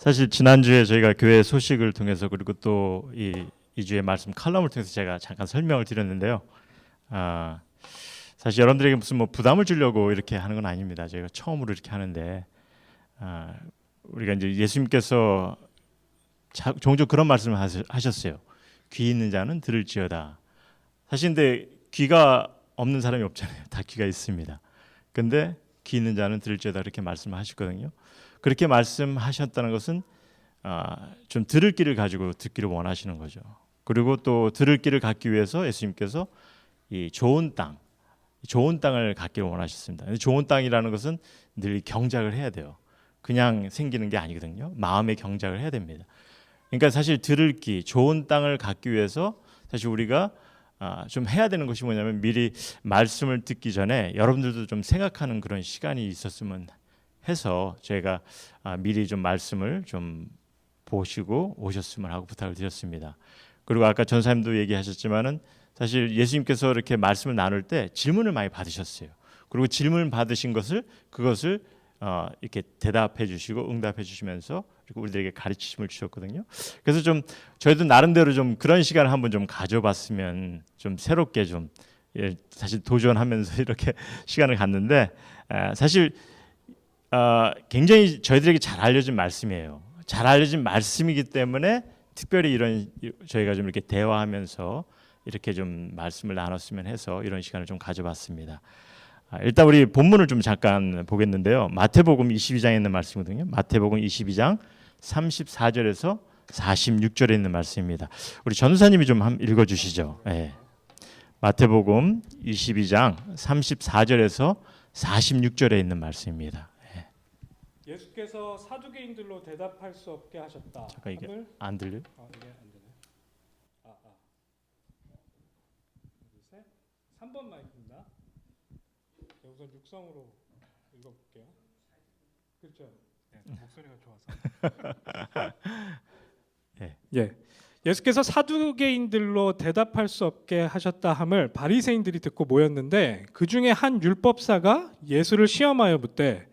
사실 지난주에 저희가 교회 소식을 통해서 그리고 또 이 주의 말씀 칼럼을 통해서 제가 잠깐 설명을 드렸는데요. 아, 사실 여러분들에게 무슨 뭐 부담을 주려고 이렇게 하는 건 아닙니다. 저희가 처음으로 이렇게 하는데 우리가 이제 예수님께서 종종 그런 말씀을 하셨어요. 귀 있는 자는 들을지어다. 사실 근데 귀가 없는 사람이 없잖아요. 다 귀가 있습니다. 근데 귀 있는 자는 들을지어다 이렇게 말씀을 하셨거든요. 그렇게 말씀하셨다는 것은 좀 들을 길을 가지고 듣기를 원하시는 거죠. 그리고 또 들을 길을 갖기 위해서 예수님께서 이 좋은 땅을 갖기를 원하셨습니다. 좋은 땅이라는 것은 늘 경작을 해야 돼요. 그냥 생기는 게 아니거든요. 마음의 경작을 해야 됩니다. 그러니까 사실 들을 귀, 좋은 땅을 갖기 위해서 사실 우리가 좀 해야 되는 것이 뭐냐면 미리 말씀을 듣기 전에 여러분들도 좀 생각하는 그런 시간이 있었으면 해서 저희가 미리 좀 말씀을 좀 보시고 오셨으면 하고 부탁을 드렸습니다. 그리고 아까 전사님도 얘기하셨지만은 사실 예수님께서 이렇게 말씀을 나눌 때 질문을 많이 받으셨어요. 그리고 질문 받으신 그것을 이렇게 대답해 주시고 응답해 주시면서 그리고 우리들에게 가르치심을 주셨거든요. 그래서 좀 저희도 나름대로 좀 그런 시간을 한번 좀 가져봤으면 좀 새롭게 좀 사실 도전하면서 이렇게 시간을 갖는데 사실 굉장히 저희들에게 잘 알려진 말씀이에요. 잘 알려진 말씀이기 때문에 특별히 이런 저희가 좀 이렇게 대화하면서 이렇게 좀 말씀을 나눴으면 해서 이런 시간을 좀 가져봤습니다. 일단 우리 본문을 좀 잠깐 보겠는데요. 마태복음 22장에 있는 말씀이거든요. 마태복음 22장 34절에서 46절에 있는 말씀입니다. 우리 전사님이 좀 한번 읽어주시죠. 네. 마태복음 22장 34절에서 46절에 있는 말씀입니다. 예수께서 사두개인들로 대답할 수 없게 하셨다. 잠깐 이게 안 들려요? 이게 안 되네. 둘, 셋. 3번 마이크입니다. 우선 육성으로 읽어볼게요. 그렇죠. 네, 목소리가 좋아서. 예. 예수께서 사두개인들로 대답할 수 없게 하셨다 함을 바리새인들이 듣고 모였는데 그 중에 한 율법사가 예수를 시험하여 묻되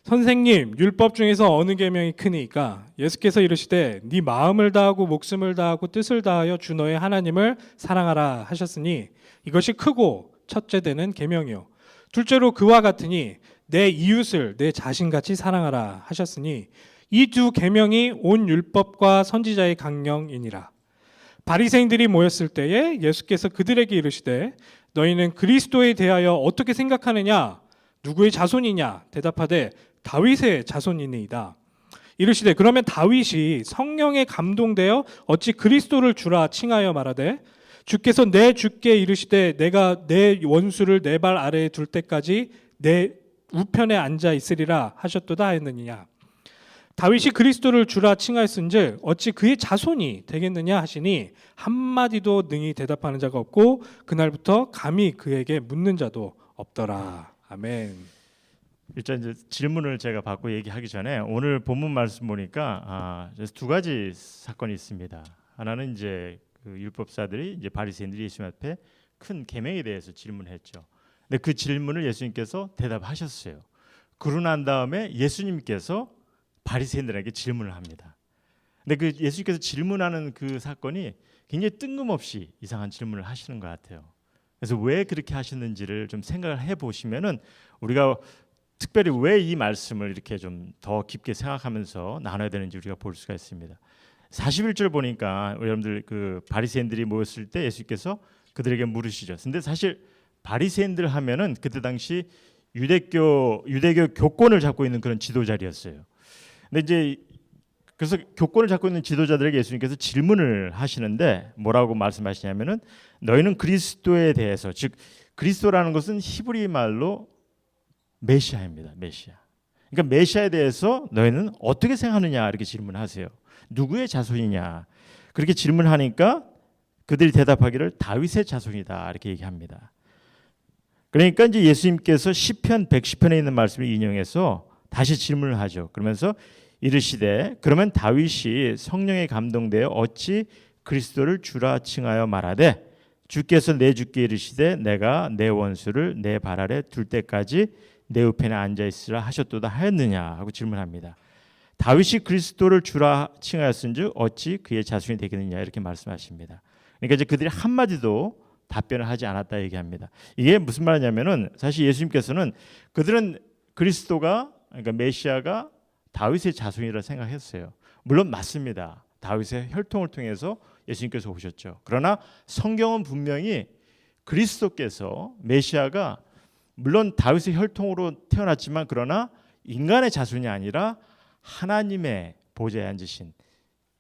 선생님, 율법 중에서 어느 계명이 크니까? 예수께서 이르시되 네 마음을 다하고 목숨을 다하고 뜻을 다하여 주 너의 하나님을 사랑하라 하셨으니 이것이 크고 첫째 되는 계명이요. 둘째로 그와 같으니 내 이웃을 내 자신같이 사랑하라 하셨으니 이 두 계명이 온 율법과 선지자의 강령이니라. 바리새인들이 모였을 때에 예수께서 그들에게 이르시되 너희는 그리스도에 대하여 어떻게 생각하느냐? 누구의 자손이냐? 대답하되 다윗의 자손이니이다. 이르시되 그러면 다윗이 성령에 감동되어 어찌 그리스도를 주라 칭하여 말하되 주께서 내 주께 이르시되 내가 내 원수를 내 발 아래에 둘 때까지 내 우편에 앉아 있으리라 하셨도다 하였느니냐. 다윗이 그리스도를 주라 칭하였은즉 어찌 그의 자손이 되겠느냐 하시니 한마디도 능히 대답하는 자가 없고 그날부터 감히 그에게 묻는 자도 없더라. 아멘. 일단 이제 질문을 제가 받고 얘기하기 전에 오늘 본문 말씀 보니까 두 가지 사건이 있습니다. 하나는 이제 그 율법사들이 이제 바리새인들이 예수님 앞에 큰 계명에 대해서 질문했죠. 근데 그 질문을 예수님께서 대답하셨어요. 그러고 난 다음에 예수님께서 바리새인들에게 질문을 합니다. 근데 그 예수님께서 질문하는 그 사건이 굉장히 뜬금없이 이상한 질문을 하시는 것 같아요. 그래서 왜 그렇게 하셨는지를 좀 생각을 해보시면은 우리가 특별히 왜 이 말씀을 이렇게 좀 더 깊게 생각하면서 나눠야 되는지 우리가 볼 수가 있습니다. 41절 보니까 여러분들 그 바리새인들이 모였을 때 예수께서 그들에게 물으시죠. 근데 사실 바리새인들 하면은 그때 당시 유대교 교권을 잡고 있는 그런 지도자리였어요. 근데 이제 그래서 교권을 잡고 있는 지도자들에게 예수님께서 질문을 하시는데 뭐라고 말씀하시냐면은 너희는 그리스도에 대해서 즉 그리스도라는 것은 히브리 말로 메시아입니다. 메시아. 그러니까 메시아에 대해서 너희는 어떻게 생각하느냐 이렇게 질문하세요. 누구의 자손이냐 그렇게 질문하니까 그들이 대답하기를 다윗의 자손이다 이렇게 얘기합니다. 그러니까 이제 예수님께서 시편 110편에 있는 말씀을 인용해서 다시 질문을 하죠. 그러면서 이르시되 그러면 다윗이 성령에 감동되어 어찌 그리스도를 주라 칭하여 말하되 주께서 내 주께 이르시되 내가 내 원수를 내 발 아래 둘 때까지 내 우편에 앉아 있으라 하셨도다 하였느냐 하고 질문합니다. 다윗이 그리스도를 주라 칭하였은즉 어찌 그의 자손이 되겠느냐 이렇게 말씀하십니다. 그러니까 이제 그들이 한마디도 답변을 하지 않았다 얘기합니다. 이게 무슨 말이냐면은 사실 예수님께서는 그들은 그리스도가 그러니까 메시아가 다윗의 자손이라 생각했어요. 물론 맞습니다. 다윗의 혈통을 통해서 예수님께서 오셨죠. 그러나 성경은 분명히 그리스도께서 메시아가 물론 다윗의 혈통으로 태어났지만 그러나 인간의 자손이 아니라 하나님의 보좌에 앉으신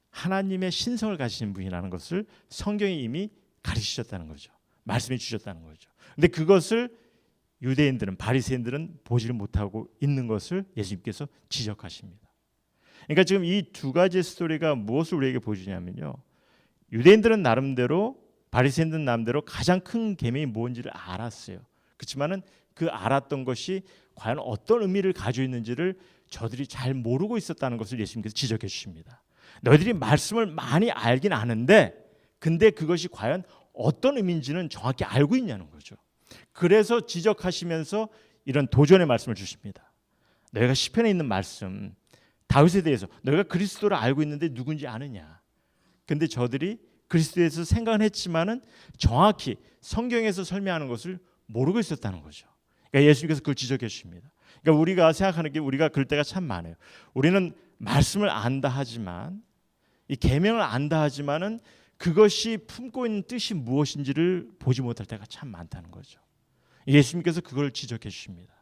하나님의 신성을 가지신 분이라는 것을 성경이 이미 가르치셨다는 거죠. 말씀해 주셨다는 거죠. 근데 그것을 유대인들은 바리새인들은 보지를 못하고 있는 것을 예수님께서 지적하십니다. 그러니까 지금 이 두 가지의 스토리가 무엇을 우리에게 보여주냐면요. 유대인들은 나름대로 바리새인들은 나름대로 가장 큰 계명이 뭔지를 알았어요. 그렇지만은 그 알았던 것이 과연 어떤 의미를 가지고 있는지를 저들이 잘 모르고 있었다는 것을 예수님께서 지적해 주십니다. 너희들이 말씀을 많이 알긴 아는데 근데 그것이 과연 어떤 의미인지는 정확히 알고 있냐는 거죠. 그래서 지적하시면서 이런 도전의 말씀을 주십니다. 너희가 시편에 있는 말씀 다윗에 대해서 너희가 그리스도를 알고 있는데 누군지 아느냐. 근데 저들이 그리스도에 대해서 생각은 했지만은 정확히 성경에서 설명하는 것을 모르고 있었다는 거죠. 그러니까 예수님께서 그걸 지적해 주십니다. 그러니까 우리가 생각하는 게 우리가 그럴 때가 참 많아요. 우리는 말씀을 안다 하지만 이 계명을 안다 하지만은 그것이 품고 있는 뜻이 무엇인지를 보지 못할 때가 참 많다는 거죠. 예수님께서 그걸 지적해 주십니다.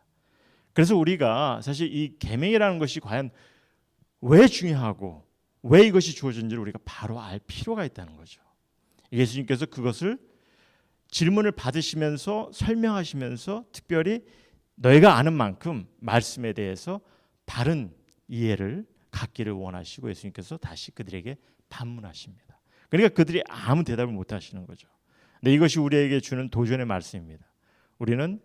그래서 우리가 사실 이 계명이라는 것이 과연 왜 중요하고 왜 이것이 주어진지를 우리가 바로 알 필요가 있다는 거죠. 예수님께서 그것을 질문을 받으시면서 설명하시면서 특별히 너희가 아는 만큼 말씀에 대해서 바른 이해를 갖기를 원하시고 예수님께서 다시 그들에게 반문하십니다. 그러니까 그들이 아무 대답을 못 하시는 거죠. 근데 이것이 우리에게 주는 도전의 말씀입니다. 우리는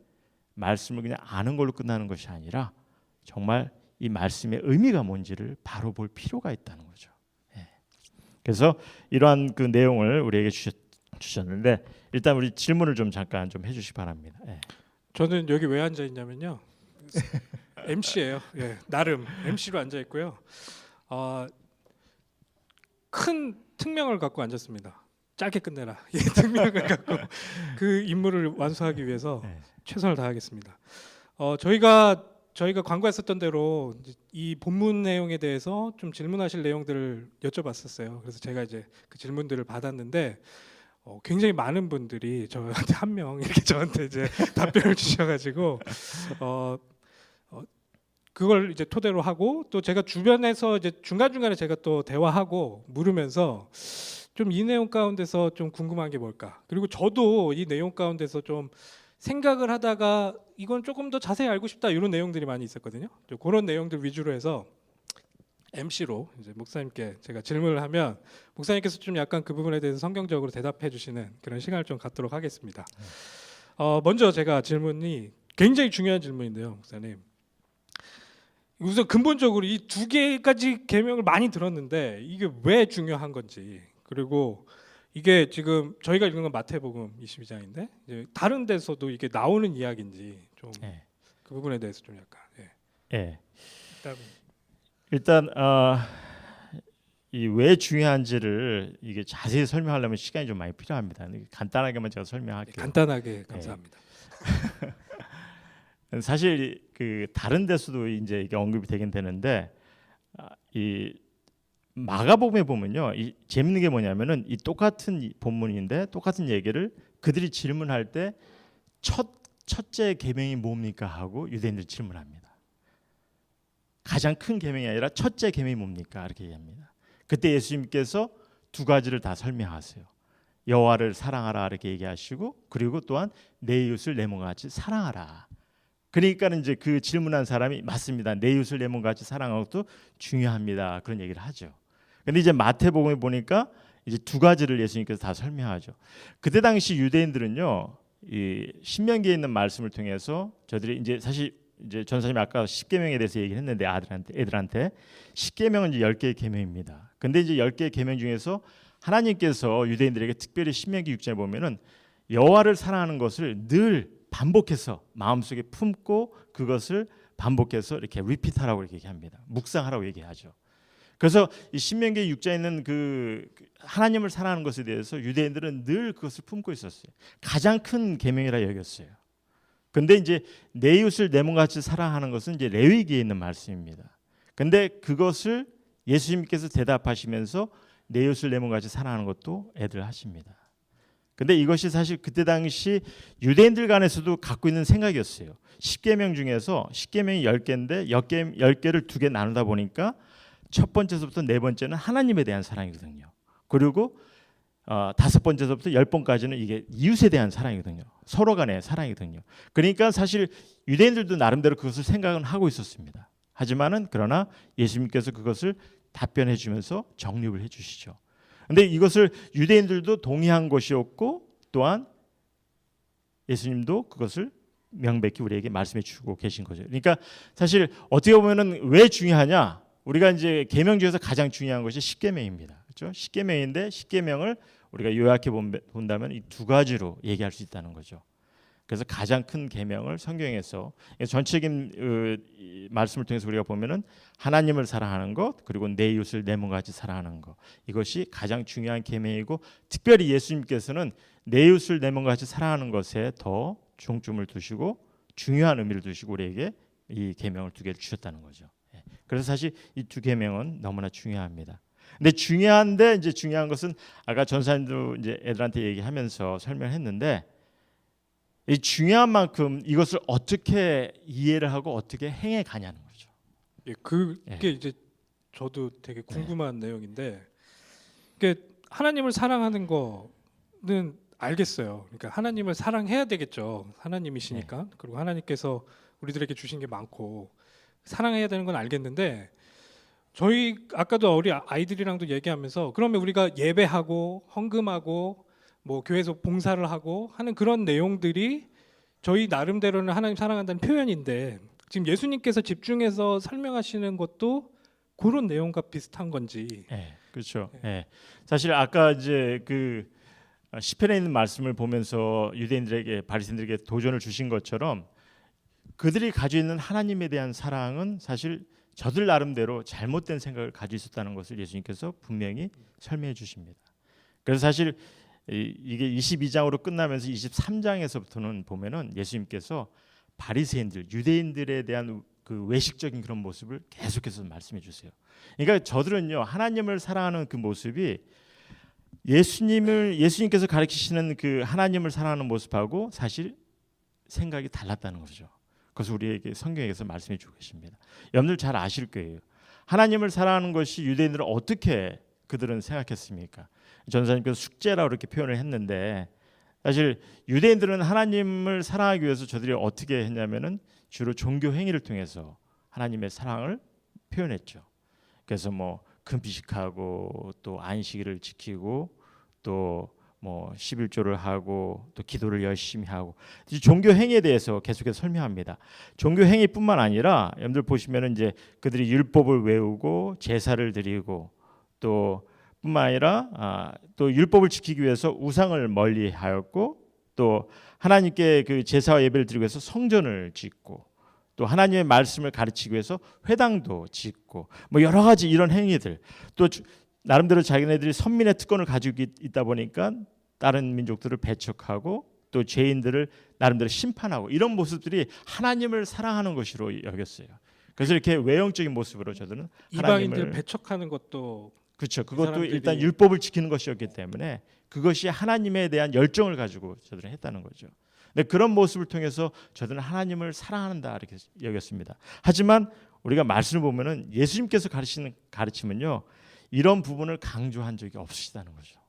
말씀을 그냥 아는 걸로 끝나는 것이 아니라 정말 이 말씀의 의미가 뭔지를 바로 볼 필요가 있다는 거죠. 그래서 이러한 그 내용을 우리에게 주셨는데 일단 우리 질문을 좀 잠깐 좀 해주시기 바랍니다. 저는 여기 왜 앉아 있냐면요. MC예요. 예, 나름 MC로 앉아 있고요. 큰 특명을 갖고 앉았습니다. 짧게 끝내라. 이 특명을 갖고 그 임무를 완수하기 위해서 최선을 다하겠습니다. 저희가 광고했었던 대로 이 본문 내용에 대해서 좀 질문하실 내용들을 여쭤봤었어요. 그래서 제가 이제 그 질문들을 받았는데 굉장히 많은 분들이 저한테 한 명 이렇게 저한테 이제 답변을 주셔가지고 그걸 이제 토대로 하고 또 제가 주변에서 이제 중간중간에 제가 또 대화하고 물으면서 좀 이 내용 가운데서 좀 궁금한 게 뭘까? 그리고 저도 이 내용 가운데서 좀 생각을 하다가 이건 조금 더 자세히 알고 싶다 이런 내용들이 많이 있었거든요. 그런 내용들 위주로 해서 MC로 이제 목사님께 제가 질문을 하면 목사님께서 좀 약간 그 부분에 대해서 성경적으로 대답해 주시는 그런 시간을 좀 갖도록 하겠습니다. 먼저 제가 질문이 굉장히 중요한 질문인데요, 목사님. 우선 근본적으로 이 두 개까지 계명을 많이 들었는데 이게 왜 중요한 건지 그리고 이게 지금 저희가 읽는 건 마태복음 22장인데 이제 다른 데서도 이게 나오는 이야기인지 좀 그 부분에 대해서 좀 약간 일단 이 왜 중요한지를 이게 자세히 설명하려면 시간이 좀 많이 필요합니다. 간단하게만 제가 설명할게요. 간단하게 감사합니다. 사실 그 다른 데서도 이제 이게 언급이 되긴 되는데 이 마가복음에 보면요, 이 재밌는 게 뭐냐면은 이 똑같은 본문인데 똑같은 얘기를 그들이 질문할 때 첫째 계명이 뭡니까 하고 유대인들이 질문합니다. 가장 큰 계명이 아니라 첫째 계명이 뭡니까 이렇게 얘기합니다. 그때 예수님께서 두 가지를 다 설명하세요. 여호와를 사랑하라 이렇게 얘기하시고 그리고 또한 내 이웃을 내 몸과 같이 사랑하라. 그러니까 이제 그 질문한 사람이 맞습니다. 내 이웃을 내 몸과 같이 사랑하는 것도 중요합니다. 그런 얘기를 하죠. 근데 이제 마태복음에 보니까 이제 두 가지를 예수님께서 다 설명하죠. 그때 당시 유대인들은요, 이 신명기에 있는 말씀을 통해서 저들이 이제 사실 이제 전사님이 아까 10계명에 대해서 얘기했는데 애들한테 10계명은 이제 10개의 계명입니다. 근데 이제 10개의 계명 중에서 하나님께서 유대인들에게 특별히 신명기 6장에 보면은 여호와를 사랑하는 것을 늘 반복해서 마음속에 품고 그것을 반복해서 이렇게 리피트하라고 이렇게 얘기합니다. 묵상하라고 얘기하죠. 그래서 이 신명기 6장에 있는 그 하나님을 사랑하는 것에 대해서 유대인들은 늘 그것을 품고 있었어요. 가장 큰 계명이라 여겼어요. 근데 이제 내 이웃을 내 몸과 같이 사랑하는 것은 이제 레위기에 있는 말씀입니다. 근데 그것을 예수님께서 대답하시면서 내 이웃을 내 몸과 같이 사랑하는 것도 애들 하십니다. 근데 이것이 사실 그때 당시 유대인들 간에서도 갖고 있는 생각이었어요. 10계명 중에서 10계명이 10개인데 10개를 2개 나누다 보니까 첫 번째서부터 네 번째는 하나님에 대한 사랑이거든요. 그리고 5번째서부터 10번까지는 이게 이웃에 대한 사랑이거든요. 서로 간의 사랑이거든요. 그러니까 사실 유대인들도 나름대로 그것을 생각은 하고 있었습니다. 하지만은 그러나 예수님께서 그것을 답변해 주면서 정립을 해 주시죠. 근데 이것을 유대인들도 동의한 것이었고 또한 예수님도 그것을 명백히 우리에게 말씀해 주고 계신 거죠. 그러니까 사실 어떻게 보면은 왜 중요하냐? 우리가 이제 계명 중에서 가장 중요한 것이 십계명입니다. 그렇죠? 십계명인데 십계명을 우리가 요약해 본다면 이 두 가지로 얘기할 수 있다는 거죠. 그래서 가장 큰 계명을 성경에서 전체적인 말씀을 통해서 우리가 보면은 하나님을 사랑하는 것 그리고 내 이웃을 내 몸과 같이 사랑하는 것 이것이 가장 중요한 계명이고 특별히 예수님께서는 내 이웃을 내 몸과 같이 사랑하는 것에 더 중점을 두시고 중요한 의미를 두시고 우리에게 이 계명을 2개를 주셨다는 거죠. 그래서 사실 이 2계명은 너무나 중요합니다. 근데 중요한데 이제 중요한 것은 아까 전사님도 이제 애들한테 얘기하면서 설명했는데 이 중요한 만큼 이것을 어떻게 이해를 하고 어떻게 행해 가냐는 거죠. 예, 그게 이제 저도 되게 궁금한 내용인데, 그게 하나님을 사랑하는 거는 알겠어요. 그러니까 하나님을 사랑해야 되겠죠. 하나님이시니까. 그리고 하나님께서 우리들에게 주신 게 많고 사랑해야 되는 건 알겠는데, 저희 아까도 우리 아이들이랑도 얘기하면서 그러면 우리가 예배하고 헌금하고 뭐 교회에서 봉사를 하고 하는 그런 내용들이 저희 나름대로는 하나님 사랑한다는 표현인데 지금 예수님께서 집중해서 설명하시는 것도 그런 내용과 비슷한 건지. 그렇죠. 사실 아까 이제 그 시편에 있는 말씀을 보면서 유대인들에게 바리새인들에게 도전을 주신 것처럼 그들이 가지고 있는 하나님에 대한 사랑은 사실 저들 나름대로 잘못된 생각을 가지고 있었다는 것을 예수님께서 분명히 설명해 주십니다. 그래서 사실 이게 22장으로 끝나면서 23장에서부터는 보면은 예수님께서 바리새인들, 유대인들에 대한 그 외식적인 그런 모습을 계속해서 말씀해 주세요. 그러니까 저들은요 하나님을 사랑하는 그 모습이 예수님께서 가르치시는 그 하나님을 사랑하는 모습하고 사실 생각이 달랐다는 거죠. 그것을 우리에게 성경에서 말씀해 주고 계십니다. 여러분들 잘 아실 거예요. 하나님을 사랑하는 것이 유대인들은 어떻게 그들은 생각했습니까? 전사님께서 숙제라고 이렇게 표현을 했는데 사실 유대인들은 하나님을 사랑하기 위해서 저들이 어떻게 했냐면은 주로 종교 행위를 통해서 하나님의 사랑을 표현했죠. 그래서 뭐 금피식하고 또 안식일을 지키고 또 뭐 11조를 하고 또 기도를 열심히 하고 종교 행위에 대해서 계속해서 설명합니다. 종교 행위뿐만 아니라 여러분들 보시면은 이제 그들이 율법을 외우고 제사를 드리고 또 뿐만 아니라 또 율법을 지키기 위해서 우상을 멀리하였고 또 하나님께 그 제사와 예배를 드리기 위해서 성전을 짓고 또 하나님의 말씀을 가르치기 위해서 회당도 짓고 뭐 여러 가지 이런 행위들 또 나름대로 자기네들이 선민의 특권을 가지고 있다 보니까 다른 민족들을 배척하고 또 죄인들을 나름대로 심판하고 이런 모습들이 하나님을 사랑하는 것으로 여겼어요. 그래서 이렇게 외형적인 모습으로 저들은 이방인들 배척하는 것도 그렇죠. 그것도 일단 율법을 지키는 것이었기 때문에 그것이 하나님에 대한 열정을 가지고 저들은 했다는 거죠. 근데 그런 모습을 통해서 저들은 하나님을 사랑한다 이렇게 여겼습니다. 하지만 우리가 말씀을 보면은 예수님께서 가르치는 가르침은요 이런 부분을 강조한 적이 없으시다는 거죠.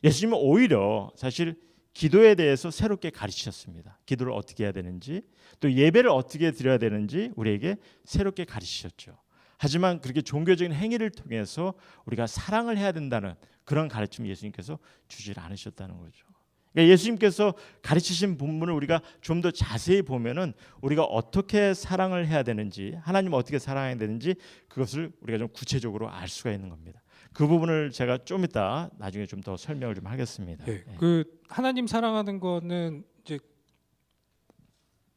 예수님은 오히려 사실 기도에 대해서 새롭게 가르치셨습니다. 기도를 어떻게 해야 되는지 또 예배를 어떻게 드려야 되는지 우리에게 새롭게 가르치셨죠. 하지만 그렇게 종교적인 행위를 통해서 우리가 사랑을 해야 된다는 그런 가르침을 예수님께서 주지 않으셨다는 거죠. 그러니까 예수님께서 가르치신 본문을 우리가 좀 더 자세히 보면은 우리가 어떻게 사랑을 해야 되는지 하나님을 어떻게 사랑해야 되는지 그것을 우리가 좀 구체적으로 알 수가 있는 겁니다. 그 부분을 제가 좀 이따 나중에 좀 더 설명을 좀 하겠습니다. 그 하나님 사랑하는 거는 이제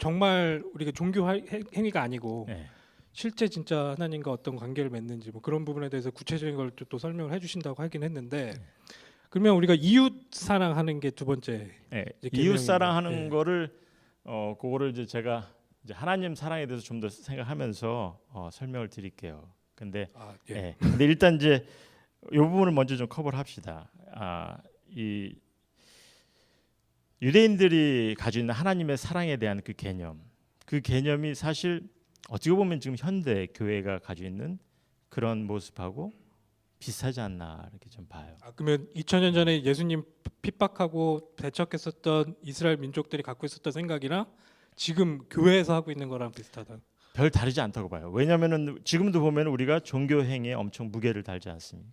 정말 우리가 종교 행위가 아니고 네. 실제 진짜 하나님과 어떤 관계를 맺는지 뭐 그런 부분에 대해서 구체적인 걸 또 설명을 해주신다고 하긴 했는데 그러면 우리가 이웃 사랑하는 게 두 번째 네. 이제 이웃 계명입니다. 사랑하는 네. 거를 그거를 이제 제가 이제 하나님 사랑에 대해서 좀 더 생각하면서 설명을 드릴게요. 근데 예. 네. 근데 일단 이제 이 부분을 먼저 좀 커버를 합시다. 이 유대인들이 가지고 있는 하나님의 사랑에 대한 그 개념이 사실 어떻게 보면 지금 현대 교회가 가지고 있는 그런 모습하고 비슷하지 않나 이렇게 좀 봐요. 그러면 2000년 전에 예수님 핍박하고 배척했었던 이스라엘 민족들이 갖고 있었던 생각이랑 지금 교회에서 하고 있는 거랑 비슷하다. 별 다르지 않다고 봐요. 왜냐하면은 지금도 보면 우리가 종교 행위에 엄청 무게를 달지 않습니까?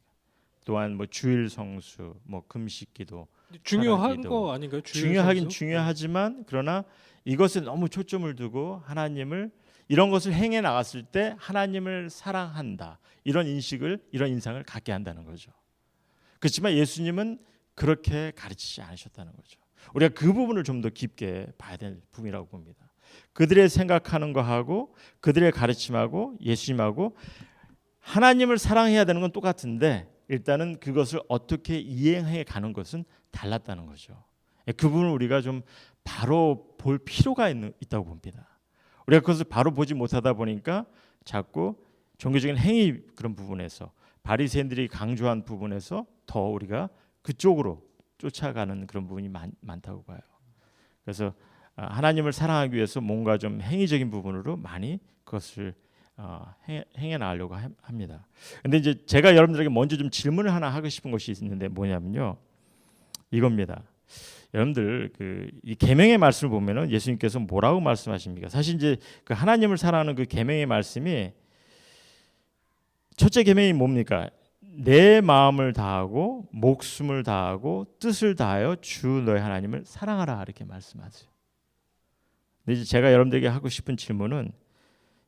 또한 뭐 주일 성수, 뭐 금식기도 중요한 사랑기도. 거 아닌가요? 중요하긴 선수? 중요하지만 그러나 이것에 너무 초점을 두고 하나님을 이런 것을 행해 나갔을 때 하나님을 사랑한다 이런 인상을 갖게 한다는 거죠. 그렇지만 예수님은 그렇게 가르치지 않으셨다는 거죠. 우리가 그 부분을 좀 더 깊게 봐야 될 부분이라고 봅니다. 그들의 생각하는 거하고 그들의 가르침하고 예수님하고 하나님을 사랑해야 되는 건 똑같은데 일단은 그것을 어떻게 이행해 가는 것은 달랐다는 거죠. 그 부분을 우리가 좀 바로 볼 필요가 있다고 봅니다. 우리가 그것을 바로 보지 못하다 보니까 자꾸 종교적인 행위 그런 부분에서 바리새인들이 강조한 부분에서 더 우리가 그쪽으로 쫓아가는 그런 부분이 많다고 봐요. 그래서 하나님을 사랑하기 위해서 뭔가 좀 행위적인 부분으로 많이 그것을 행해 나가려고 합니다. 근데 이제 제가 여러분들에게 먼저 좀 질문을 하나 하고 싶은 것이 있는데 뭐냐면요. 이겁니다. 여러분들 이 계명의 말씀을 보면은 예수님께서 뭐라고 말씀하십니까? 사실 이제 그 하나님을 사랑하는 그 계명의 말씀이 첫째 계명이 뭡니까? 내 마음을 다하고 목숨을 다하고 뜻을 다하여 주 너의 하나님을 사랑하라 이렇게 말씀하세요. 근데 이제 제가 여러분들에게 하고 싶은 질문은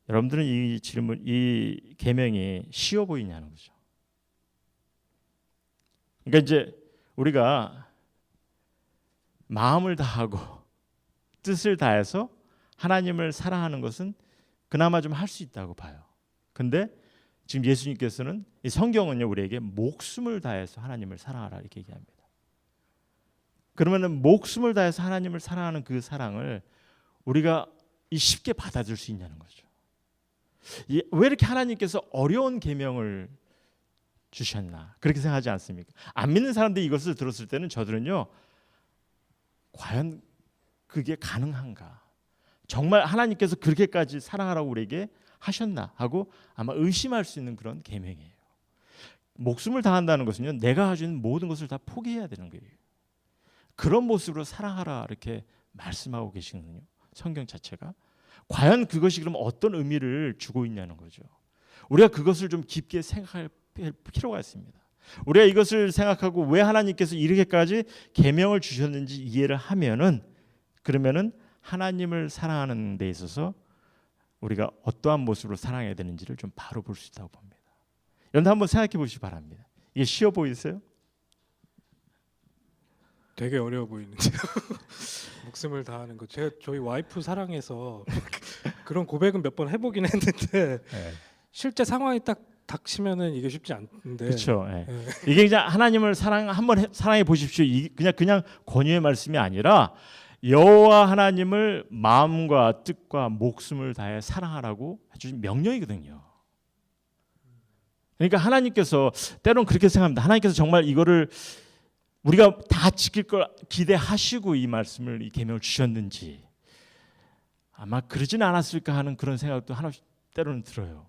여러분들은 이 계명이 쉬워 보이냐는 거죠. 그러니까 이제 우리가 마음을 다하고 뜻을 다해서 하나님을 사랑하는 것은 그나마 좀 할 수 있다고 봐요. 근데 지금 예수님께서는 이 성경은요 우리에게 목숨을 다해서 하나님을 사랑하라 이렇게 얘기합니다. 그러면은 목숨을 다해서 하나님을 사랑하는 그 사랑을 우리가 쉽게 받아들일 수 있냐는 거죠. 왜 이렇게 하나님께서 어려운 계명을 주셨나 그렇게 생각하지 않습니까? 안 믿는 사람들이 이것을 들었을 때는 저들은요 과연 그게 가능한가? 정말 하나님께서 그렇게까지 사랑하라고 우리에게 하셨나 하고 아마 의심할 수 있는 그런 계명이에요. 목숨을 다한다는 것은요 내가 가지고 있는 모든 것을 다 포기해야 되는 거예요. 그런 모습으로 사랑하라 이렇게 말씀하고 계시거든요. 성경 자체가 과연 그것이 그럼 어떤 의미를 주고 있냐는 거죠. 우리가 그것을 좀 깊게 생각할 필요가 있습니다. 우리가 이것을 생각하고 왜 하나님께서 이렇게까지 계명을 주셨는지 이해를 하면은 그러면은 하나님을 사랑하는 데 있어서 우리가 어떠한 모습으로 사랑해야 되는지를 좀 바로 볼 수 있다고 봅니다. 여러분 한번 생각해 보시기 바랍니다. 이게 쉬워 보이세요? 되게 어려워 보이는데요. 목숨을 다하는 거. 제가 저희 와이프 사랑해서 그런 고백은 몇 번 해보긴 했는데 네. 실제 상황이 딱 닥치면은 이게 쉽지 않은데. 그렇죠. 네. 네. 이게 그냥 하나님을 한번 사랑해 보십시오. 그냥 권유의 말씀이 아니라 여호와 하나님을 마음과 뜻과 목숨을 다해 사랑하라고 해주신 명령이거든요. 그러니까 하나님께서 때로는 그렇게 생각합니다. 하나님께서 정말 이거를 우리가 다 지킬 걸 기대하시고 이 말씀을 이 계명을 주셨는지 아마 그러진 않았을까 하는 그런 생각도 하나씩 때로는 들어요.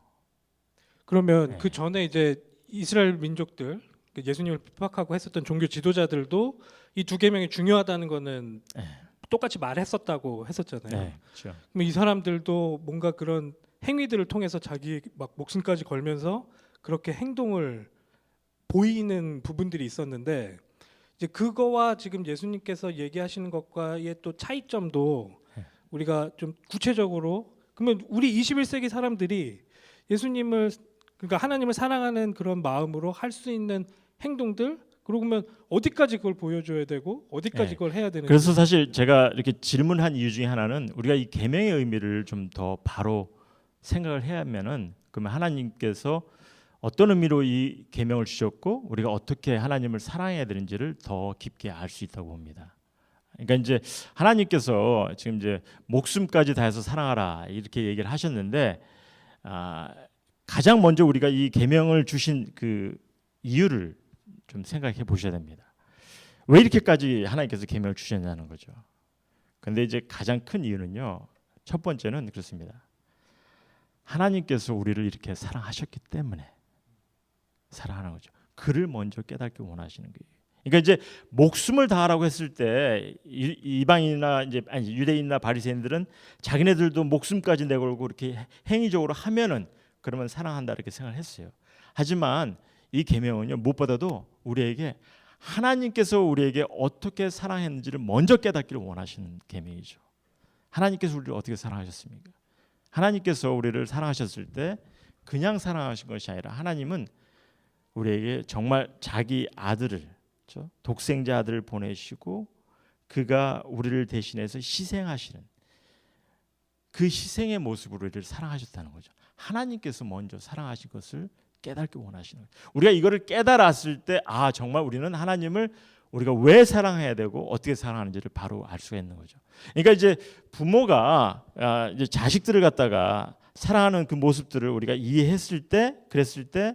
그러면 네. 그 전에 이제 이스라엘 민족들 예수님을 핍박하고 했었던 종교 지도자들도 이 두 계명이 중요하다는 거는 네. 똑같이 말했었다고 했었잖아요. 네, 그렇죠. 그럼 이 사람들도 뭔가 그런 행위들을 통해서 자기 막 목숨까지 걸면서 그렇게 행동을 보이는 부분들이 있었는데 이제 그거와 지금 예수님께서 얘기하시는 것과의 또 차이점도 우리가 좀 구체적으로 그러면 우리 21세기 사람들이 예수님을 그러니까 하나님을 사랑하는 그런 마음으로 할 수 있는 행동들 그러면 어디까지 그걸 보여줘야 되고 어디까지 네. 그걸 해야 되는지. 그래서 사실 제가 이렇게 질문한 이유 중에 하나는 우리가 이 계명의 의미를 좀 더 바로 생각을 해야 하면은 그러면 하나님께서 어떤 의미로 이 계명을 주셨고 우리가 어떻게 하나님을 사랑해야 되는지를 더 깊게 알 수 있다고 봅니다. 그러니까 이제 하나님께서 지금 이제 목숨까지 다해서 사랑하라 이렇게 얘기를 하셨는데 가장 먼저 우리가 이 계명을 주신 그 이유를 좀 생각해 보셔야 됩니다. 왜 이렇게까지 하나님께서 계명을 주셨냐는 거죠. 근데 이제 가장 큰 이유는요. 첫 번째는 그렇습니다. 하나님께서 우리를 이렇게 사랑하셨기 때문에 사랑하는 거죠. 그를 먼저 깨닫기 원하시는 거예요. 그러니까 이제 목숨을 다하라고 했을 때 이방인이나 이제 아니 유대인이나 바리새인들은 자기네들도 목숨까지 내걸고 이렇게 행위적으로 하면은 그러면 사랑한다 이렇게 생각을 했어요. 하지만 이 계명은요 무엇보다도 우리에게 하나님께서 우리에게 어떻게 사랑했는지를 먼저 깨닫기를 원하시는 계명이죠. 하나님께서 우리를 어떻게 사랑하셨습니까? 하나님께서 우리를 사랑하셨을 때 그냥 사랑하신 것이 아니라 하나님은 우리에게 정말 자기 아들을 그렇죠? 독생자 아들을 보내시고 그가 우리를 대신해서 희생하시는 그 희생의 모습으로 우리를 사랑하셨다는 거죠. 하나님께서 먼저 사랑하신 것을 깨닫기 원하시는 거예요. 우리가 이거를 깨달았을 때 정말 우리는 하나님을 우리가 왜 사랑해야 되고 어떻게 사랑하는지를 바로 알 수가 있는 거죠. 그러니까 이제 부모가 이제 자식들을 갖다가 사랑하는 그 모습들을 우리가 이해했을 때 그랬을 때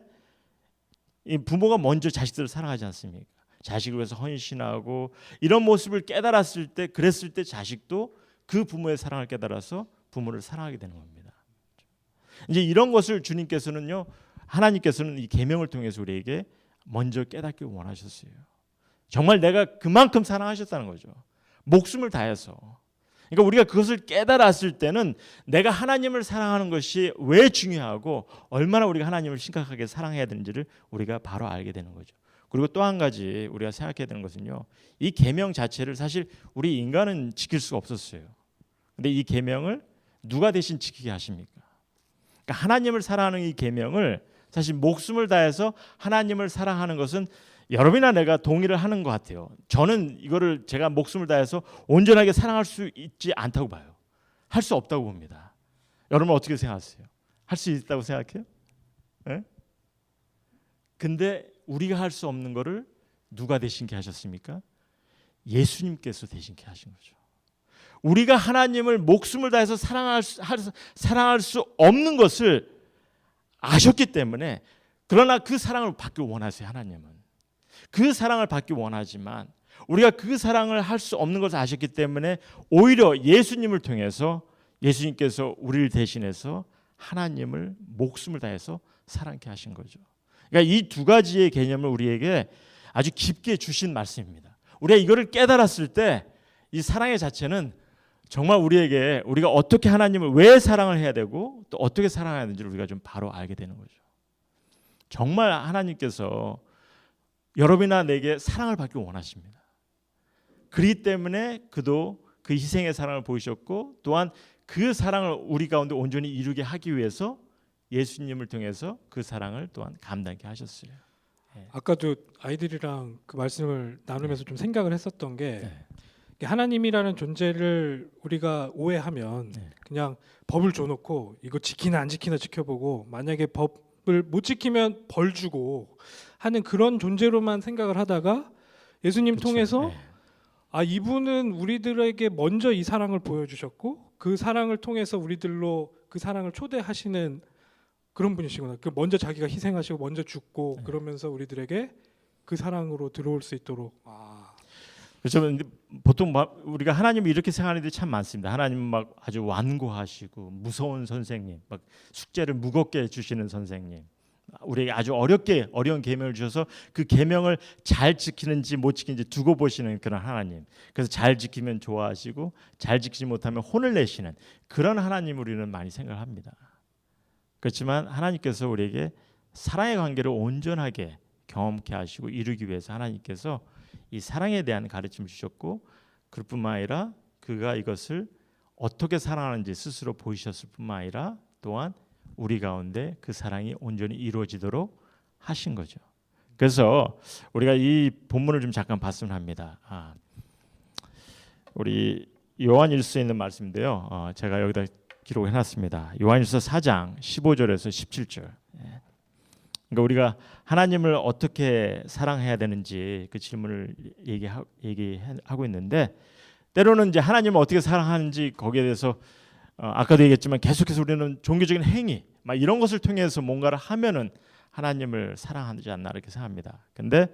이 부모가 먼저 자식들을 사랑하지 않습니까? 자식을 위해서 헌신하고 이런 모습을 깨달았을 때 그랬을 때 자식도 그 부모의 사랑을 깨달아서 부모를 사랑하게 되는 겁니다. 이제 이런 것을 주님께서는요 하나님께서는 이 계명을 통해서 우리에게 먼저 깨닫기 원하셨어요. 정말 내가 그만큼 사랑하셨다는 거죠. 목숨을 다해서. 그러니까 우리가 그것을 깨달았을 때는 내가 하나님을 사랑하는 것이 왜 중요하고 얼마나 우리가 하나님을 심각하게 사랑해야 되는지를 우리가 바로 알게 되는 거죠. 그리고 또 한 가지 우리가 생각해야 되는 것은요. 이 계명 자체를 사실 우리 인간은 지킬 수가 없었어요. 근데 이 계명을 누가 대신 지키게 하십니까? 그러니까 하나님을 사랑하는 이 계명을 사실 목숨을 다해서 하나님을 사랑하는 것은 여러분이나 내가 동의를 하는 것 같아요. 저는 이거를 제가 목숨을 다해서 온전하게 사랑할 수 있지 않다고 봐요. 할 수 없다고 봅니다. 여러분 어떻게 생각하세요? 할 수 있다고 생각해요? 네? 근데 우리가 할 수 없는 거를 누가 대신케 하셨습니까? 예수님께서 대신케 하신 거죠. 우리가 하나님을 목숨을 다해서 사랑할 수 없는 것을 아셨기 때문에 그러나 그 사랑을 받기 원하세요. 하나님은. 그 사랑을 받기 원하지만 우리가 그 사랑을 할 수 없는 것을 아셨기 때문에 오히려 예수님을 통해서 예수님께서 우리를 대신해서 하나님을 목숨을 다해서 사랑케 하신 거죠. 그러니까 이 두 가지의 개념을 우리에게 아주 깊게 주신 말씀입니다. 우리가 이거를 깨달았을 때 이 사랑의 자체는 정말 우리에게 우리가 어떻게 하나님을 왜 사랑을 해야 되고 또 어떻게 사랑해야 되는지를 우리가 좀 바로 알게 되는 거죠. 정말 하나님께서 여러분이나 내게 사랑을 받기 원하십니다. 그렇기 때문에 그도 그 희생의 사랑을 보이셨고 또한 그 사랑을 우리 가운데 온전히 이루게 하기 위해서 예수님을 통해서 그 사랑을 또한 감당케 하셨어요. 아까도 아이들이랑 그 말씀을 나누면서 좀 생각을 했었던 게 네. 하나님이라는 존재를 우리가 오해하면 네. 그냥 법을 줘놓고 이거 지키나 안 지키나 지켜보고 만약에 법을 못 지키면 벌 주고 하는 그런 존재로만 생각을 하다가 예수님 그렇죠. 통해서 네. 이분은 우리들에게 먼저 이 사랑을 보여주셨고 그 사랑을 통해서 우리들로 그 사랑을 초대하시는 그런 분이시구나. 그 먼저 자기가 희생하시고 먼저 죽고 그러면서 우리들에게 그 사랑으로 들어올 수 있도록. 그렇죠. 보통 우리가 하나님을 이렇게 생각하는 일이 참 많습니다. 하나님은 막 아주 완고하시고 무서운 선생님, 막 숙제를 무겁게 주시는 선생님, 우리에게 아주 어려운 계명을 주셔서 그 계명을 잘 지키는지 못 지키는지 두고 보시는 그런 하나님. 그래서 잘 지키면 좋아하시고 잘 지키지 못하면 혼을 내시는 그런 하나님을 우리는 많이 생각합니다. 그렇지만 하나님께서 우리에게 사랑의 관계를 온전하게 경험케 하시고 이루기 위해서 하나님께서 이 사랑에 대한 가르침을 주셨고 그뿐만 아니라 그가 이것을 어떻게 사랑하는지 스스로 보이셨을 뿐만 아니라 또한 우리 가운데 그 사랑이 온전히 이루어지도록 하신 거죠. 그래서 우리가 이 본문을 좀 잠깐 봤으면 합니다. 우리 요한일서에 있는 말씀인데요. 제가 여기다 기록해 놨습니다. 요한일서 4장 15절에서 17절. 그러니까 우리가 하나님을 어떻게 사랑해야 되는지 그 질문을 얘기하고 있는데, 때로는 이제 하나님을 어떻게 사랑하는지 거기에 대해서 아까도 얘기했지만 계속해서 우리는 종교적인 행위 막 이런 것을 통해서 뭔가를 하면은 하나님을 사랑하지 않나 이렇게 생각합니다. 근데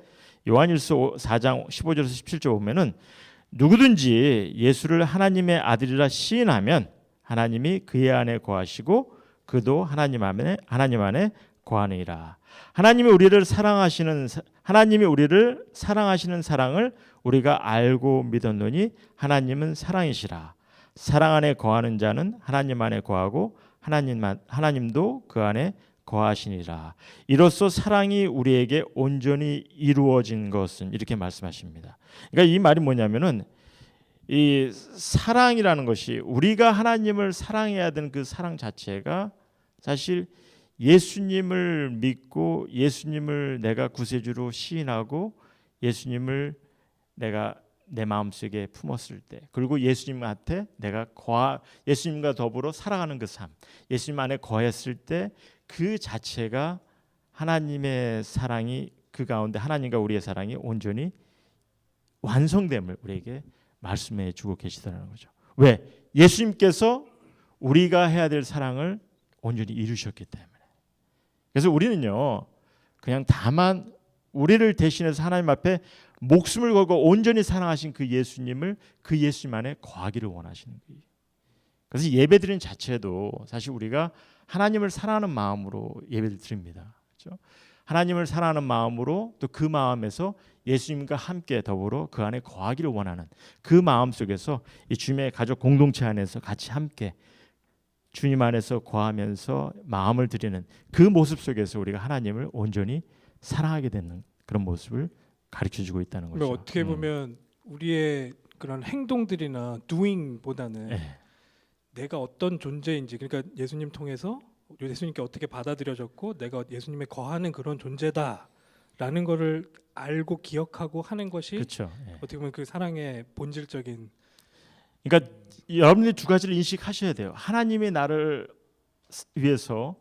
요한일서 4장 15절에서 17절 보면은 누구든지 예수를 하나님의 아들이라 시인하면 하나님이 그의 안에 거하시고 그도 하나님 안에 거하느니라. 하나님이 우리를 사랑하시는 사랑을 우리가 알고 믿었노니 하나님은 사랑이시라. 사랑 안에 거하는 자는 하나님 안에 거하고 하나님도 그 안에 거하시니라. 이로써 사랑이 우리에게 온전히 이루어진 것은, 이렇게 말씀하십니다. 그러니까 이 말이 뭐냐면은 이 사랑이라는 것이, 우리가 하나님을 사랑해야 되는 그 사랑 자체가 사실 예수님을 믿고 예수님을 내가 구세주로 시인하고 예수님을 내가 내 마음속에 품었을 때, 그리고 예수님한테 내가 예수님과 더불어 살아가는 그 삶, 예수님 안에 거했을 때 그 자체가 하나님의 사랑이, 그 가운데 하나님과 우리의 사랑이 온전히 완성됨을 우리에게 말씀해 주고 계시다는 거죠. 왜? 예수님께서 우리가 해야 될 사랑을 온전히 이루셨기 때문에. 그래서 우리는요, 그냥 다만 우리를 대신해서 하나님 앞에 목숨을 걸고 온전히 사랑하신 그 예수님을, 그 예수님 안에 거하기를 원하시는 거예요. 그래서 예배드리는 자체도 사실 우리가 하나님을 사랑하는 마음으로 예배를 드립니다. 그렇죠? 하나님을 사랑하는 마음으로, 또 그 마음에서 예수님과 함께 더불어 그 안에 거하기를 원하는 그 마음 속에서 이 주님의 가족 공동체 안에서 같이 함께 주님 안에서 거하면서 마음을 드리는 그 모습 속에서 우리가 하나님을 온전히 사랑하게 되는 그런 모습을 가르쳐주고 있다는 거죠. 어떻게 보면 우리의 그런 행동들이나 doing보다는 내가 어떤 존재인지, 그러니까 예수님 통해서 예수님께 어떻게 받아들여졌고 내가 예수님에 거하는 그런 존재다라는 거를 알고 기억하고 하는 것이, 그렇죠. 어떻게 보면 그 사랑의 본질적인. 그러니까 여러분들이 두 가지를 인식하셔야 돼요. 하나님이 나를 위해서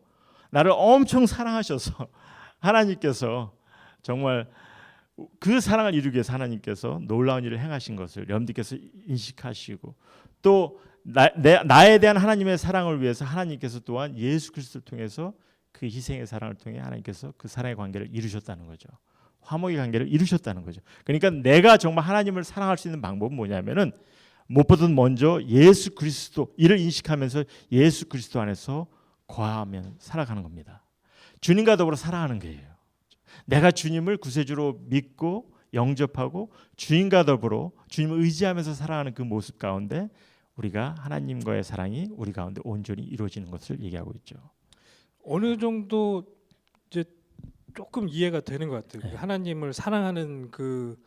나를 엄청 사랑하셔서 하나님께서 정말 그 사랑을 이루기 위해서 하나님께서 놀라운 일을 행하신 것을 여러분들께서 인식하시고, 또 나에 대한 하나님의 사랑을 위해서 하나님께서 또한 예수 그리스도를 통해서 그 희생의 사랑을 통해 하나님께서 그 사랑의 관계를 이루셨다는 거죠. 화목의 관계를 이루셨다는 거죠. 그러니까 내가 정말 하나님을 사랑할 수 있는 방법은 뭐냐면은 무엇보다도 먼저 예수 그리스도, 이를 인식하면서 예수 그리스도 안에서 거하면 살아가는 겁니다. 주님과 더불어 살아가는 거예요. 내가 주님을 구세주로 믿고 영접하고 주님과 더불어 주님을 의지하면서 살아가는 그 모습 가운데 우리가 하나님과의 사랑이 우리 가운데 온전히 이루어지는 것을 얘기하고 있죠. 어느 정도 이제 조금 이해가 되는 것 같아요. 하나님을 사랑하는 그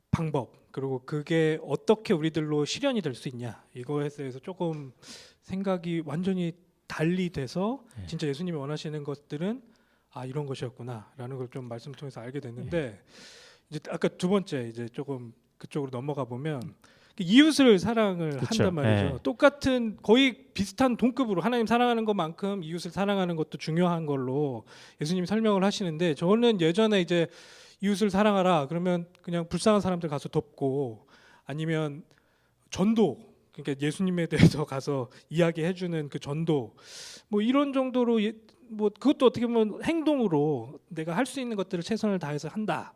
방법, 그리고 그게 어떻게 우리들로 실현이 될 수 있냐, 이거에 대해서 조금 생각이 완전히 달리 돼서 진짜 예수님이 원하시는 것들은 이런 것이었구나라는 걸 좀 말씀 통해서 알게 됐는데, 이제 아까 두 번째 이제 조금 그쪽으로 넘어가 보면 이웃을 사랑을 그쵸. 한단 말이죠. 똑같은 거의 비슷한 동급으로 하나님 사랑하는 것만큼 이웃을 사랑하는 것도 중요한 걸로 예수님이 설명을 하시는데, 저는 예전에 이제 이웃을 사랑하라 그러면 그냥 불쌍한 사람들 가서 돕고, 아니면 전도, 그러니까 예수님에 대해서 가서 이야기해주는 그 전도, 뭐 이런 정도로, 뭐 그것도 어떻게 보면 행동으로 내가 할 수 있는 것들을 최선을 다해서 한다,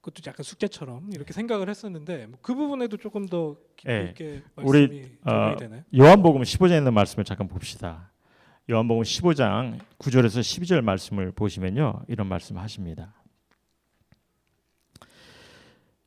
그것도 약간 숙제처럼 이렇게 생각을 했었는데, 뭐 그 부분에도 조금 더 깊이 있게 말씀이 적용이 되나요? 요한복음 15장에 있는 말씀을 잠깐 봅시다. 요한복음 15장 9절에서 12절 말씀을 보시면요, 이런 말씀을 하십니다.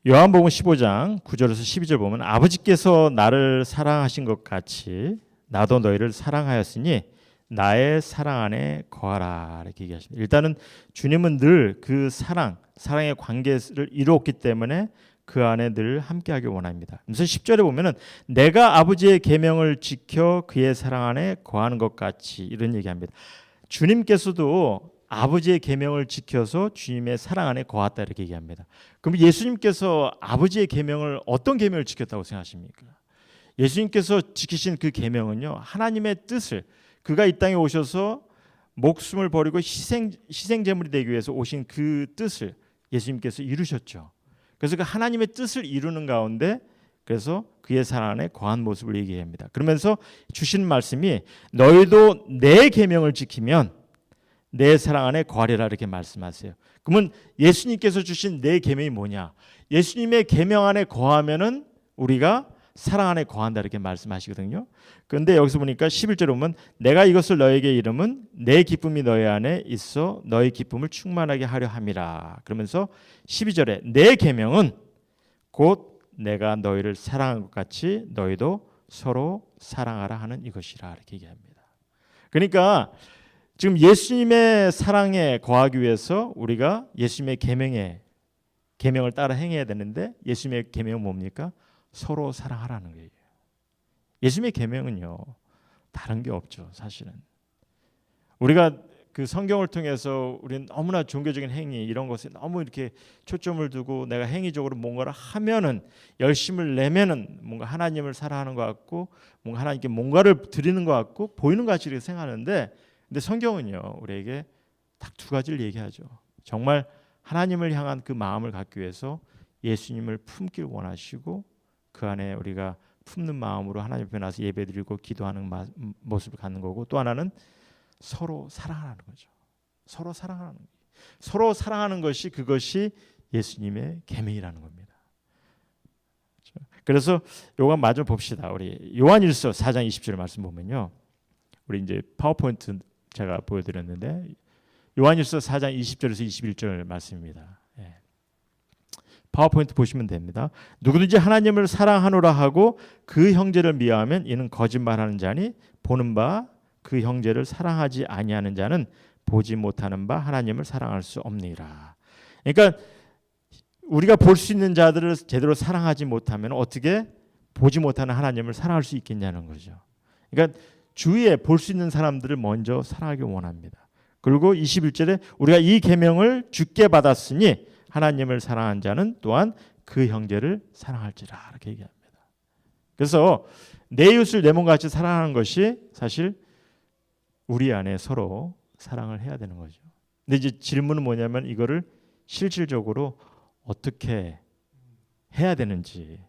요한복음 15장 9절에서 12절 보면, 아버지께서 나를 사랑하신 것 같이 나도 너희를 사랑하였으니 나의 사랑 안에 거하라, 이렇게 얘기하십니다. 일단은 주님은 늘 그 사랑의 관계를 이루었기 때문에 그 안에 늘 함께하길 원합니다. 그래서 10절에 보면은 내가 아버지의 계명을 지켜 그의 사랑 안에 거하는 것 같이, 이런 얘기합니다. 주님께서도 아버지의 계명을 지켜서 주님의 사랑 안에 거했다 이렇게 얘기합니다. 그럼 예수님께서 아버지의 계명을 어떤 계명을 지켰다고 생각하십니까? 예수님께서 지키신 그 계명은요, 하나님의 뜻을, 그가 이 땅에 오셔서 목숨을 버리고 희생 제물이 되기 위해서 오신 그 뜻을 예수님께서 이루셨죠. 그래서 그 하나님의 뜻을 이루는 가운데 그래서 그의 사랑 안에 거한 모습을 얘기합니다. 그러면서 주시는 말씀이 너희도 내 계명을 지키면 내 사랑 안에 거하리라 이렇게 말씀하세요. 그러면 예수님께서 주신 내 계명이 뭐냐? 예수님의 계명 안에 거하면은 우리가 사랑 안에 거한다 이렇게 말씀하시거든요. 그런데 여기서 보니까 11절에 보면 내가 이것을 너에게 이름은 내 기쁨이 너희 안에 있어 너희 기쁨을 충만하게 하려 함이라. 그러면서 12절에 내 계명은 곧 내가 너희를 사랑한 것 같이 너희도 서로 사랑하라 하는 이것이라 이렇게 얘기합니다. 그러니까 지금 예수님의 사랑에 거하기 위해서 우리가 예수님의 계명을 따라 행해야 되는데 예수님의 계명은 뭡니까? 서로 사랑하라는 거예요. 예수님의 계명은요 다른 게 없죠. 사실은 우리가 그 성경을 통해서 우리는 너무나 종교적인 행위 이런 것에 너무 이렇게 초점을 두고 내가 행위적으로 뭔가를 하면은 열심을 내면은 뭔가 하나님을 사랑하는 것 같고 뭔가 하나님께 뭔가를 드리는 것 같고 보이는 것 같이 이렇게 생각하는데 근데 성경은요 우리에게 딱 두 가지를 얘기하죠. 정말 하나님을 향한 그 마음을 갖기 위해서 예수님을 품길 원하시고 그 안에 우리가 품는 마음으로 하나님 앞에 나서 예배드리고 기도하는 모습을 갖는 거고 또 하나는 서로 사랑하는 거죠. 서로 사랑하는 거예요. 서로 사랑하는 것이 그것이 예수님의 계명이라는 겁니다. 그래서 요거 마저 봅시다. 우리 요한일서 4장 20절 말씀 보면요. 우리 이제 파워포인트 제가 보여드렸는데 요한일서 4장 20절에서 21절 말씀입니다. 예. 파워포인트 보시면 됩니다. 누구든지 하나님을 사랑하노라 하고 그 형제를 미워하면 이는 거짓말하는 자니 보는 바 그 형제를 사랑하지 아니하는 자는 보지 못하는 바 하나님을 사랑할 수 없느니라. 그러니까 우리가 볼 수 있는 자들을 제대로 사랑하지 못하면 어떻게 보지 못하는 하나님을 사랑할 수 있겠냐는 거죠. 그러니까 주위에 볼 수 있는 사람들을 먼저 사랑하기 원합니다. 그리고 21절에 우리가 이 계명을 주께 받았으니 하나님을 사랑한 자는 또한 그 형제를 사랑할지라 이렇게 얘기합니다. 그래서 내 이웃을 내 몸같이 사랑하는 것이 사실 우리 안에 서로 사랑을 해야 되는 거죠. 근데 이제 질문은 뭐냐면 이거를 실질적으로 어떻게 해야 되는지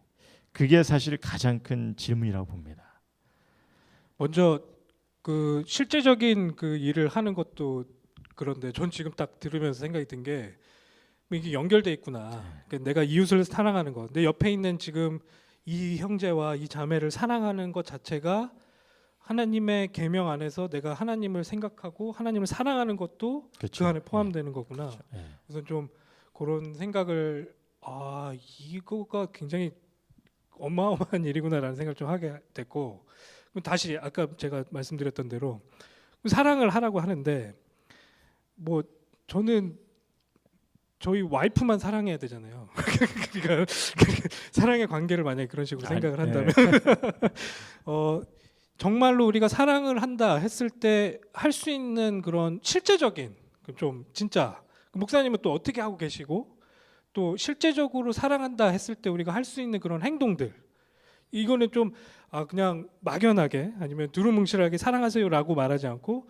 그게 사실 가장 큰 질문이라고 봅니다. 먼저 그 실제적인 그 일을 하는 것도 그런데 전 지금 딱 들으면서 생각이 든 게 이게 연결돼 있구나. 그러니까 내가 이웃을 사랑하는 것, 내 옆에 있는 지금 이 형제와 이 자매를 사랑하는 것 자체가 하나님의 계명 안에서 내가 하나님을 생각하고 하나님을 사랑하는 것도 그렇죠. 그 안에 포함되는 거구나. 그렇죠. 네. 그래서 좀 그런 생각을 이거가 굉장히 어마어마한 일이구나라는 생각을 좀 하게 됐고 그럼 다시 아까 제가 말씀드렸던 대로 사랑을 하라고 하는데 뭐 저는 저희 와이프만 사랑해야 되잖아요. 그러니까 사랑의 관계를 만약에 그런 식으로 생각을 한다면 정말로 우리가 사랑을 한다 했을 때 할 수 있는 그런 실제적인 좀 진짜 목사님은 또 어떻게 하고 계시고 또 실제적으로 사랑한다 했을 때 우리가 할 수 있는 그런 행동들 이거는 좀 그냥 막연하게 아니면 두루뭉실하게 사랑하세요라고 말하지 않고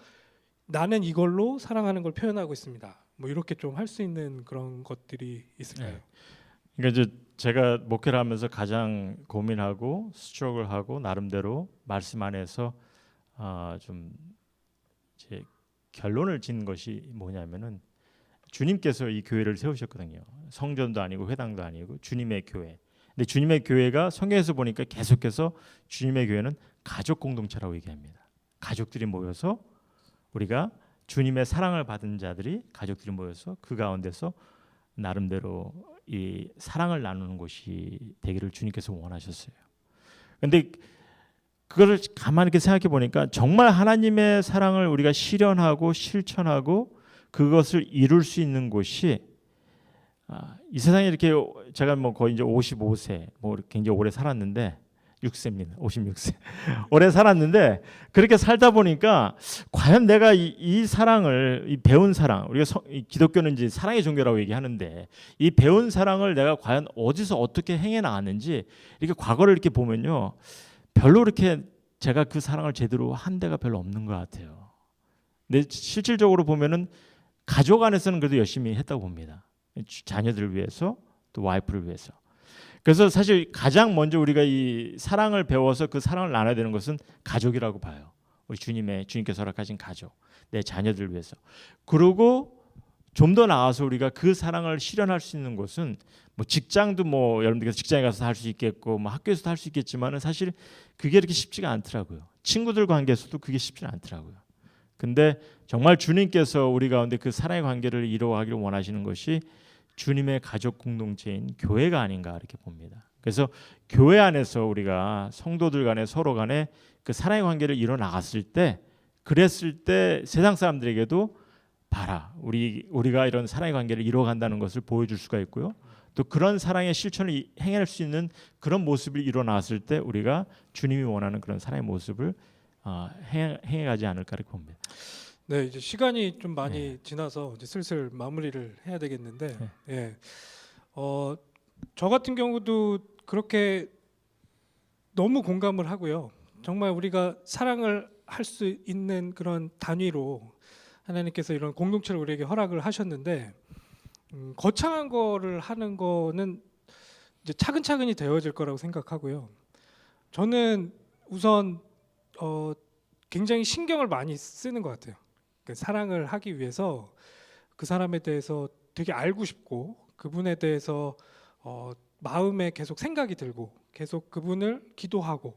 나는 이걸로 사랑하는 걸 표현하고 있습니다. 뭐 이렇게 좀 할 수 있는 그런 것들이 있을까요? 네. 그러니까 이제 제가 목회를 하면서 가장 고민하고 스트럭을 하고 나름대로 말씀 안에서 좀 이제 결론을 짓는 것이 뭐냐면은 주님께서 이 교회를 세우셨거든요. 성전도 아니고 회당도 아니고 주님의 교회. 근데 주님의 교회가 성경에서 보니까 계속해서 주님의 교회는 가족 공동체라고 얘기합니다. 가족들이 모여서 우리가 주님의 사랑을 받은 자들이 가족들이 모여서 그 가운데서 나름대로 이 사랑을 나누는 곳이 되기를 주님께서 원하셨어요. 그런데 그거를 가만히 이렇게 생각해 보니까 정말 하나님의 사랑을 우리가 실현하고 실천하고 그것을 이룰 수 있는 곳이 이 세상에 이렇게 제가 뭐 거의 이제 55세 뭐 굉장히 오래 살았는데 6세입니다. 56세. 오래 살았는데 그렇게 살다 보니까 과연 내가 이 사랑을 이 배운 사랑 우리가 이 기독교는 이제 사랑의 종교라고 얘기하는데 이 배운 사랑을 내가 과연 어디서 어떻게 행해 나왔는지 이렇게 과거를 이렇게 보면요 별로 이렇게 제가 그 사랑을 제대로 한 데가 별로 없는 것 같아요. 근데 실질적으로 보면은 가족 안에서는 그래도 열심히 했다고 봅니다. 자녀들을 위해서 또 와이프를 위해서. 그래서 사실 가장 먼저 우리가 이 사랑을 배워서 그 사랑을 나눠야 되는 것은 가족이라고 봐요. 우리 주님께서 허락하신 가족, 내 자녀들을 위해서. 그리고 좀 더 나아서 우리가 그 사랑을 실현할 수 있는 곳은 뭐 직장도 뭐 여러분들께서 직장에 가서 할 수 있겠고 뭐 학교에서도 할 수 있겠지만은 사실 그게 이렇게 쉽지가 않더라고요. 친구들 관계에서도 그게 쉽지 않더라고요. 근데 정말 주님께서 우리 가운데 그 사랑의 관계를 이루어가기를 원하시는 것이 주님의 가족 공동체인 교회가 아닌가 이렇게 봅니다. 그래서 교회 안에서 우리가 성도들 간에 서로 간에 그 사랑의 관계를 이뤄 나갔을 때 그랬을 때 세상 사람들에게도 봐라 우리가 이런 사랑의 관계를 이뤄간다는 것을 보여줄 수가 있고요. 또 그런 사랑의 실천을 행할 수 있는 그런 모습을 이뤄 나갔을 때 우리가 주님이 원하는 그런 사랑의 모습을 행해가지 않을까 이렇게 봅니다. 네, 이제 시간이 좀 많이 네. 지나서 이제 슬슬 마무리를 해야 되겠는데, 네. 예, 저 같은 경우도 그렇게 너무 공감을 하고요. 정말 우리가 사랑을 할 수 있는 그런 단위로 하나님께서 이런 공동체를 우리에게 허락을 하셨는데, 거창한 거를 하는 거는 이제 차근차근히 되어질 거라고 생각하고요. 저는 우선 굉장히 신경을 많이 쓰는 것 같아요. 사랑을 하기 위해서 그 사람에 대해서 되게 알고 싶고 그분에 대해서 마음에 계속 생각이 들고 계속 그분을 기도하고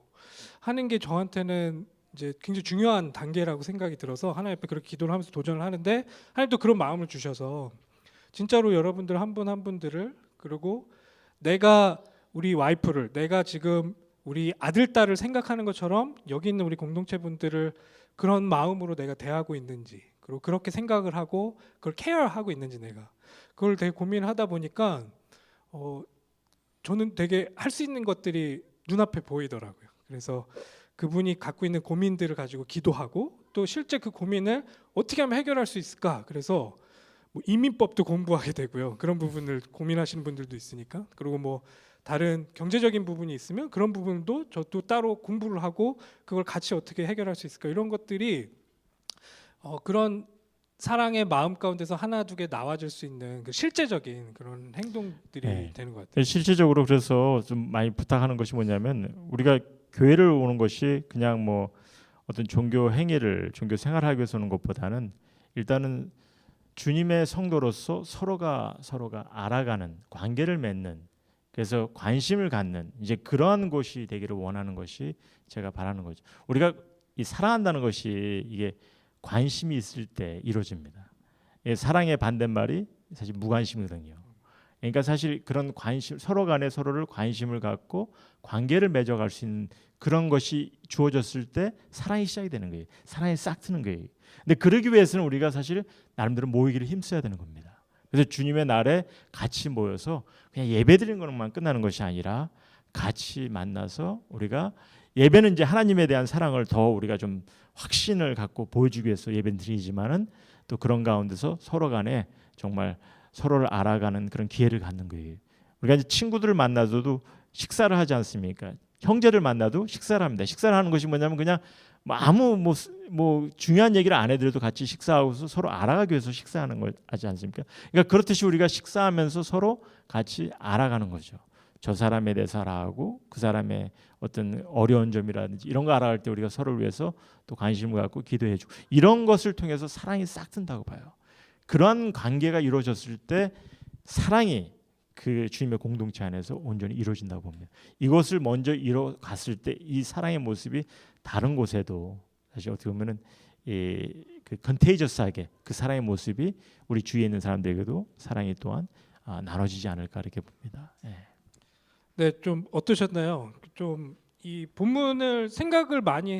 하는 게 저한테는 이제 굉장히 중요한 단계라고 생각이 들어서 하나님 앞에 그렇게 기도를 하면서 도전을 하는데 하나님도 그런 마음을 주셔서 진짜로 여러분들 한 분 한 분들을 그리고 내가 우리 와이프를 내가 지금 우리 아들 딸을 생각하는 것처럼 여기 있는 우리 공동체 분들을 그런 마음으로 내가 대하고 있는지 그리고 그렇게 생각을 하고 그걸 케어하고 있는지 내가 그걸 되게 고민하다 보니까 저는 되게 할 수 있는 것들이 눈앞에 보이더라고요. 그래서 그분이 갖고 있는 고민들을 가지고 기도하고 또 실제 그 고민을 어떻게 하면 해결할 수 있을까 그래서 뭐 이민법도 공부하게 되고요. 그런 부분을 고민하시는 분들도 있으니까 그리고 뭐 다른 경제적인 부분이 있으면 그런 부분도 저도 따로 공부를 하고 그걸 같이 어떻게 해결할 수 있을까 이런 것들이 그런 사랑의 마음 가운데서 하나 두 개 나와줄 수 있는 그 실제적인 그런 행동들이 네. 되는 것 같아요. 실질적으로 그래서 좀 많이 부탁하는 것이 뭐냐면 우리가 교회를 오는 것이 그냥 뭐 어떤 종교 행위를 종교 생활하기 위해서 오는 것보다는 일단은 주님의 성도로서 서로가 알아가는 관계를 맺는 그래서 관심을 갖는 이제 그러한 곳이 되기를 원하는 것이 제가 바라는 거죠. 우리가 이 사랑한다는 것이 이게 관심이 있을 때 이루어집니다. 사랑의 반대말이 사실 무관심이거든요. 그러니까 사실 그런 관심 서로 간에 서로를 관심을 갖고 관계를 맺어갈 수 있는 그런 것이 주어졌을 때 사랑이 시작이 되는 거예요. 사랑이 싹 트는 거예요. 근데 그러기 위해서는 우리가 사실 나름대로 모이기를 힘써야 되는 겁니다. 그래서 주님의 날에 같이 모여서 그냥 예배드리는 것만 끝나는 것이 아니라 같이 만나서 우리가 예배는 이제 하나님에 대한 사랑을 더 우리가 좀 확신을 갖고 보여주기 위해서 예배는 드리지만은 또 그런 가운데서 서로 간에 정말 서로를 알아가는 그런 기회를 갖는 거예요. 우리가 이제 친구들을 만나도 식사를 하지 않습니까? 형제를 만나도 식사를 합니다. 식사를 하는 것이 뭐냐면 그냥 뭐 아무 뭐 중요한 얘기를 안 해드려도 같이 식사하고서 서로 알아가기 위해서 식사하는 걸 하지 않습니까? 그러니까 그렇듯이 우리가 식사하면서 서로 같이 알아가는 거죠. 저 사람에 대해서 알아가고 그 사람의 어떤 어려운 점이라든지 이런 거 알아갈 때 우리가 서로를 위해서 또 관심을 갖고 기도해주고 이런 것을 통해서 사랑이 싹 튼다고 봐요. 그러한 관계가 이루어졌을 때 사랑이 그 주님의 공동체 안에서 온전히 이루어진다고 봅니다. 이것을 먼저 이뤄갔을 때 이 사랑의 모습이 다른 곳에도 사실 어떻게 보면은 그 컨테이저스하게 그 사랑의 모습이 우리 주위에 있는 사람들에게도 사랑이 또한 나눠지지 않을까 이렇게 봅니다. 네, 좀 어떠셨나요? 좀 이 본문을 생각을 많이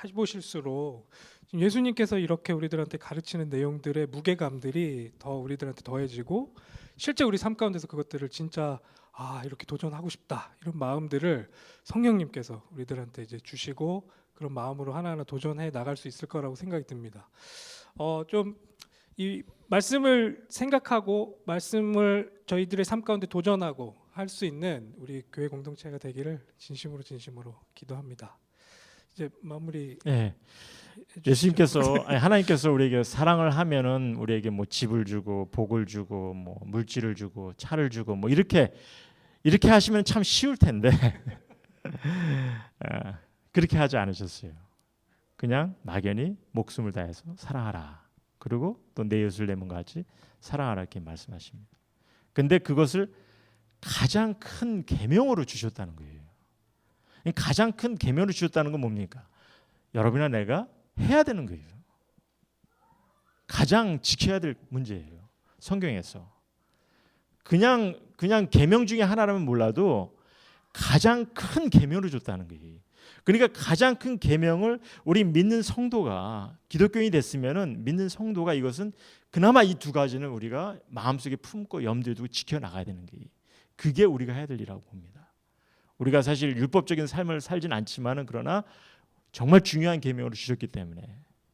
해보실수록 지금 예수님께서 이렇게 우리들한테 가르치는 내용들의 무게감들이 더 우리들한테 더해지고 실제 우리 삶 가운데서 그것들을 진짜 이렇게 도전하고 싶다 이런 마음들을 성령님께서 우리들한테 이제 주시고 그런 마음으로 하나하나 도전해 나갈 수 있을 거라고 생각이 듭니다. 좀 이 말씀을 생각하고 말씀을 저희들의 삶 가운데 도전하고 할 수 있는 우리 교회 공동체가 되기를 진심으로 기도합니다. 이제 마무리. 예. 해주시죠. 예수님께서 아니, 하나님께서 우리에게 사랑을 하면은 우리에게 뭐 집을 주고 복을 주고 뭐 물질을 주고 차를 주고 뭐 이렇게 하시면 참 쉬울 텐데 그렇게 하지 않으셨어요. 그냥 막연히 목숨을 다해서 사랑하라. 그리고 또 내 이웃을 내 몸과 같이 사랑하라 이렇게 말씀하십니다. 근데 그것을 가장 큰 계명으로 주셨다는 거예요. 가장 큰 계명으로 주셨다는 건 뭡니까? 여러분이나 내가 해야 되는 거예요. 가장 지켜야 될 문제예요. 성경에서 그냥 계명 중에 하나라면 몰라도 가장 큰 계명을 줬다는 거예요. 그러니까 가장 큰 계명을 우리 믿는 성도가 기독교인이 됐으면은 믿는 성도가 이것은 그나마 이 두 가지는 우리가 마음속에 품고 염두에 두고 지켜 나가야 되는 게 그게 우리가 해야 될 일이라고 봅니다. 우리가 사실 율법적인 삶을 살진 않지만은 그러나 정말 중요한 계명으로 주셨기 때문에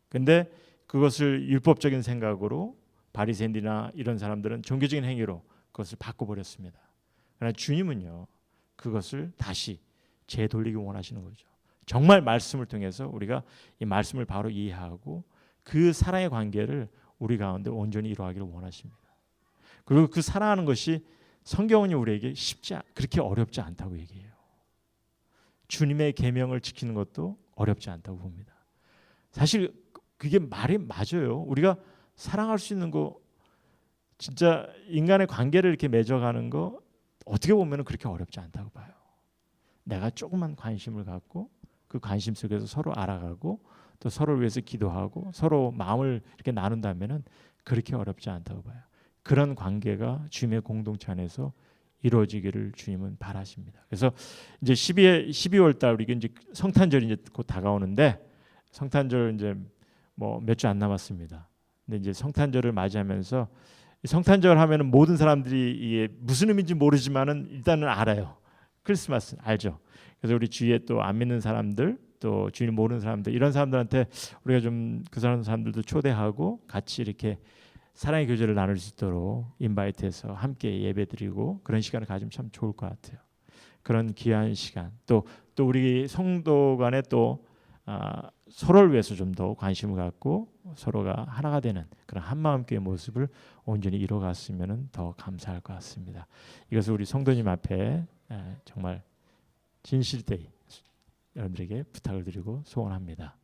근데 그것을 율법적인 생각으로 바리새인이나 이런 사람들은 종교적인 행위로 그것을 바꿔버렸습니다. 그러나 주님은요 그것을 다시 재돌리기 원하시는 거죠. 정말 말씀을 통해서 우리가 이 말씀을 바로 이해하고 그 사랑의 관계를 우리 가운데 온전히 이루어가기를 원하십니다. 그리고 그 사랑하는 것이 성경은 우리에게 그렇게 어렵지 않다고 얘기해요. 주님의 계명을 지키는 것도 어렵지 않다고 봅니다. 사실 그게 말이 맞아요. 우리가 사랑할 수 있는 거 진짜 인간의 관계를 이렇게 맺어가는 거 어떻게 보면 그렇게 어렵지 않다고 봐요. 내가 조금만 관심을 갖고 그 관심 속에서 서로 알아가고 또 서로를 위해서 기도하고 서로 마음을 이렇게 나눈다면은 그렇게 어렵지 않다고 봐요. 그런 관계가 주님의 공동체 안에서 이루어지기를 주님은 바라십니다. 그래서 이제 12월 달 우리 이제 성탄절이 이제 곧 다가오는데 성탄절 이제 뭐 몇 주 안 남았습니다. 근데 이제 성탄절을 맞이하면서 성탄절 하면은 모든 사람들이 이게 무슨 의미인지 모르지만은 일단은 알아요. 크리스마스 알죠. 그래서 우리 주위에 또 안 믿는 사람들 또 주님 모르는 사람들 이런 사람들한테 우리가 좀 그 사람들도 초대하고 같이 이렇게 사랑의 교제를 나눌 수 있도록 인바이트해서 함께 예배드리고 그런 시간을 가지면 참 좋을 것 같아요. 그런 귀한 시간 또 우리 성도 간에 또 서로를 위해서 좀 더 관심을 갖고 서로가 하나가 되는 그런 한마음교의 모습을 온전히 이뤄갔으면 더 감사할 것 같습니다. 이것을 우리 성도님 앞에 정말 진실되이 여러분들에게 부탁을 드리고 소원합니다.